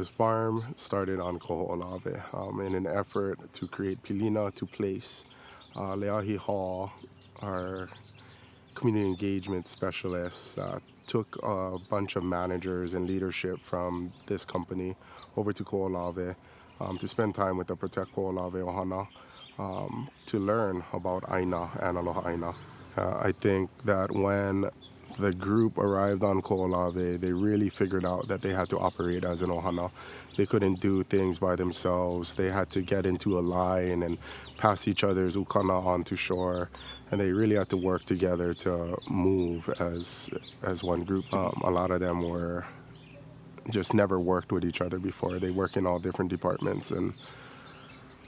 This farm started on Kahoʻolawe in an effort to create Pilina to place. Leahi Hall, our community engagement specialist, took a bunch of managers and leadership from this company over to Kahoʻolawe to spend time with the Protect Kahoʻolawe Ohana to learn about ʻāina and aloha ʻāina. I think that when the group arrived on Kahoʻolawe, they really figured out that they had to operate as an ohana. They couldn't do things by themselves. They had to get into a line and pass each other's ukana onto shore, and they really had to work together to move as one group. A lot of them were just never worked with each other before. They work in all different departments, and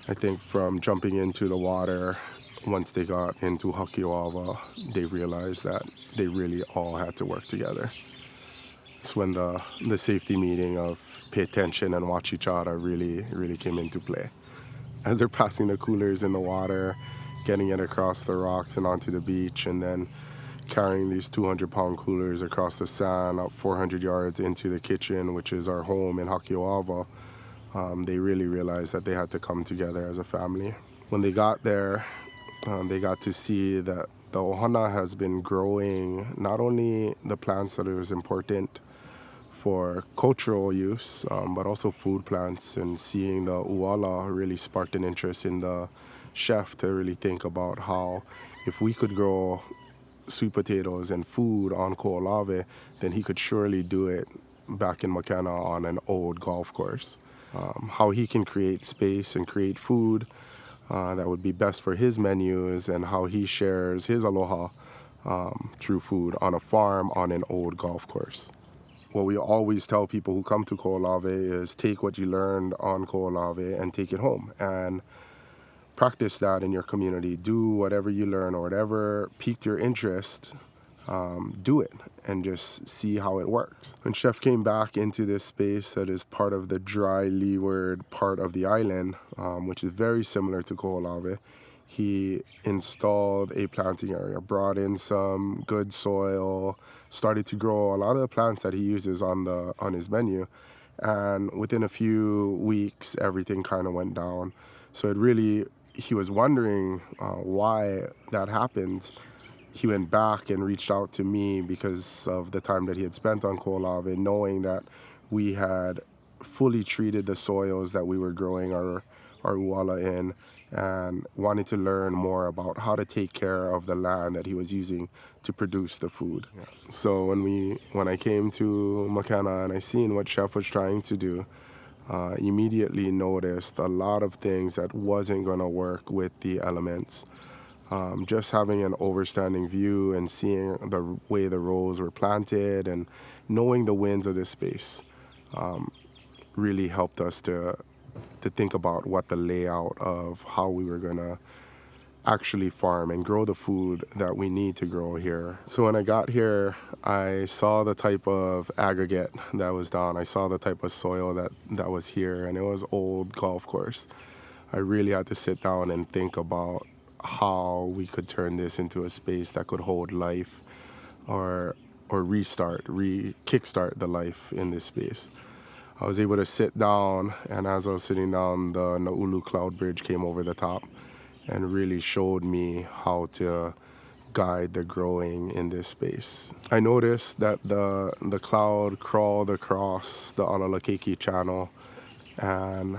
I think from jumping into the water, once they got into Hakiwawa, they realized that they really all had to work together. It's when the safety meeting of pay attention and watch each other really came into play. As they're passing the coolers in the water, getting it across the rocks and onto the beach, and then carrying these 200-pound coolers across the sand up 400 yards into the kitchen, which is our home in Hakiwawa, they really realized that they had to come together as a family. When they got there, they got to see that the ohana has been growing not only the plants that is important for cultural use, but also food plants, and seeing the uala really sparked an interest in the chef to really think about how if we could grow sweet potatoes and food on Kahoʻolawe, then he could surely do it back in Mākena on an old golf course. How he can create space and create food that would be best for his menus, and how he shares his aloha through food on a farm on an old golf course. What we always tell people who come to Kahoʻolawe is take what you learned on Kahoʻolawe and take it home and practice that in your community. Do whatever you learn or whatever piqued your interest, do it and just see how it works. When Chef came back into this space that is part of the dry leeward part of the island, which is very similar to Kahoʻolawe, he installed a planting area, brought in some good soil, started to grow a lot of the plants that he uses on his menu, and within a few weeks everything kind of went down. So he was wondering why that happens. He went back and reached out to me because of the time that he had spent on Kahoʻolawe, knowing that we had fully treated the soils that we were growing our uala in, and wanted to learn more about how to take care of the land that he was using to produce the food. Yeah. So when I came to Mākena and I seen what Chef was trying to do, immediately noticed a lot of things that wasn't going to work with the elements. Just having an overstanding view and seeing the way the rows were planted and knowing the winds of this space really helped us to think about what the layout of how we were going to actually farm and grow the food that we need to grow here. So when I got here, I saw the type of aggregate that was down. I saw the type of soil that was here, and it was old golf course. I really had to sit down and think about how we could turn this into a space that could hold life or kickstart the life in this space. I was able to sit down, and as I was sitting down, the Nāulu cloud bridge came over the top and really showed me how to guide the growing in this space. I noticed that the cloud crawled across the Alalakeke channel, and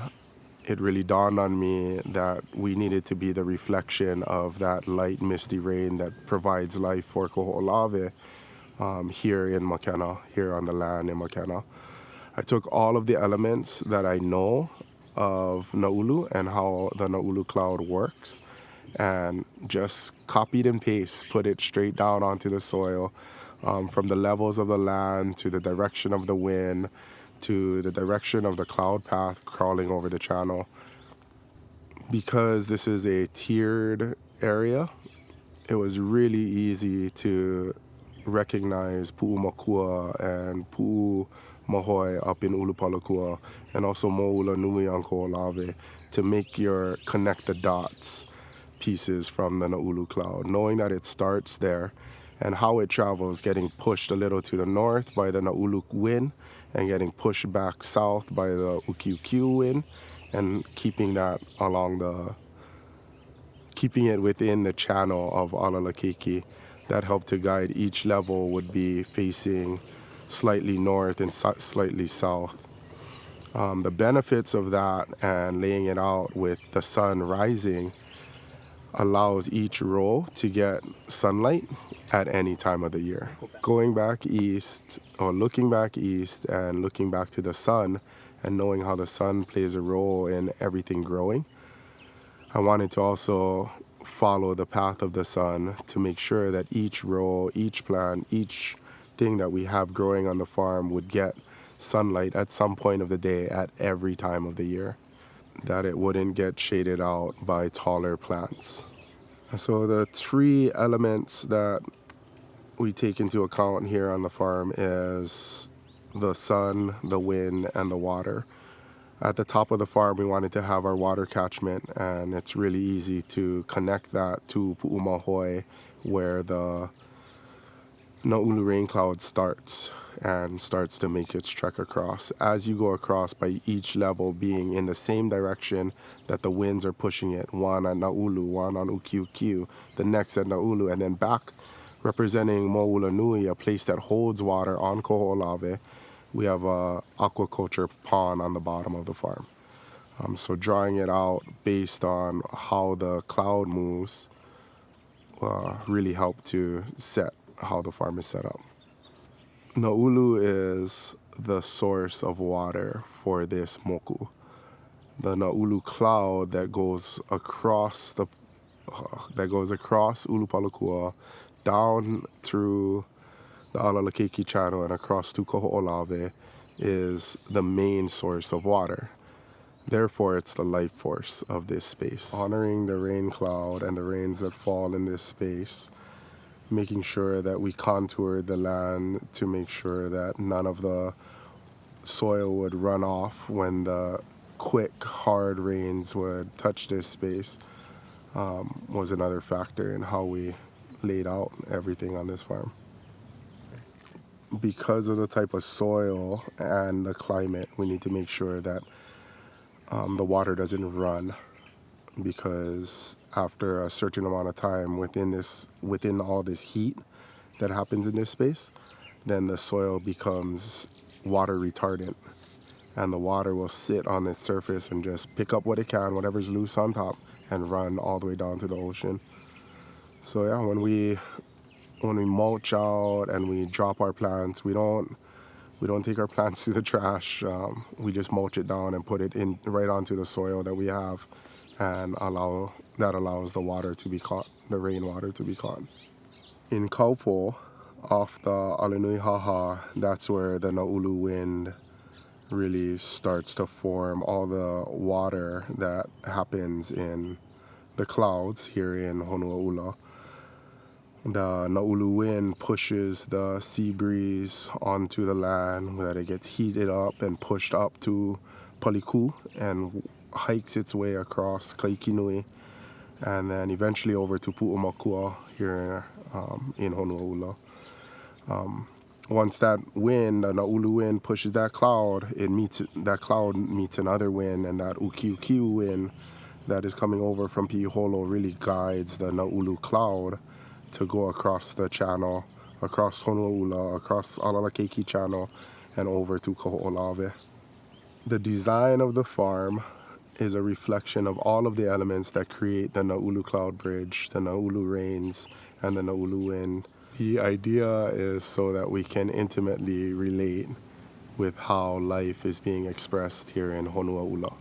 it really dawned on me that we needed to be the reflection of that light, misty rain that provides life for Kahoʻolawe here in Mākena, here on the land in Mākena. I took all of the elements that I know of Nāulu and how the Nāulu cloud works, and just copied and paste, put it straight down onto the soil, from the levels of the land to the direction of the wind to the direction of the cloud path crawling over the channel. Because this is a tiered area, it was really easy to recognize Pu'umakua and Pu'u Mahoi up in Ulupalakua, and also Mo'ula Nui on Kahoʻolawe, to connect the dots pieces from the Nāulu cloud, knowing that it starts there and how it travels, getting pushed a little to the north by the Nāulu wind and getting pushed back south by the ukiukiu wind, and keeping it within the channel of Alalakeke. That helped to guide each level would be facing slightly north and slightly south. The benefits of that and laying it out with the sun rising allows each row to get sunlight at any time of the year. Going back east, or looking back east and looking back to the sun and knowing how the sun plays a role in everything growing, I wanted to also follow the path of the sun to make sure that each row, each plant, each thing that we have growing on the farm would get sunlight at some point of the day at every time of the year, that it wouldn't get shaded out by taller plants. So the three elements that we take into account here on the farm is the sun, the wind, and the water. At the top of the farm, we wanted to have our water catchment, and it's really easy to connect that to Pu'umahoi, where the Nāulu rain cloud starts to make its trek across. As you go across, by each level being in the same direction that the winds are pushing it, one at Nāulu, one on Ukiukiu, the next at Nāulu, and then back representing Mo'ulanui, a place that holds water on Kahoʻolawe. We have a aquaculture pond on the bottom of the farm. So drawing it out based on how the cloud moves really helped to set how the farm is set up. Nāulu is the source of water for this moku. The Nāulu cloud that goes across Ulupalakua down through the Alalakeke channel and across to Kahoʻolawe is the main source of water. Therefore, it's the life force of this space. Honoring the rain cloud and the rains that fall in this space, making sure that we contoured the land to make sure that none of the soil would run off when the quick, hard rains would touch this space was another factor in how we laid out everything on this farm. Because of the type of soil and the climate, we need to make sure that the water doesn't run, because after a certain amount of time within all this heat that happens in this space, then the soil becomes water retardant, and the water will sit on its surface and just pick up what it can, whatever's loose on top, and run all the way down to the ocean. So yeah, when we mulch out and we drop our plants, we don't take our plants to the trash. We just mulch it down and put it in right onto the soil that we have, and that allows the water to be caught, the rainwater to be caught. In Kaupo, off the Alanui Haha, that's where the Nāulu wind really starts to form all the water that happens in the clouds here in Honuaʻula. The Nāulu wind pushes the sea breeze onto the land, that it gets heated up and pushed up to Paliku and hikes its way across Kaikinui, and then eventually over to Pu'umakua here in Honuaʻula. Once that wind, the Nāulu wind, pushes that cloud, that cloud meets another wind, and that Ukiukiu wind that is coming over from Piholo really guides the Nāulu cloud to go across the channel, across Honuaʻula, across Alalakeke channel, and over to Kahoʻolawe. The design of the farm is a reflection of all of the elements that create the Nāulu cloud bridge, the Nāulu rains, and the Nāulu wind. The idea is so that we can intimately relate with how life is being expressed here in Honuaʻula.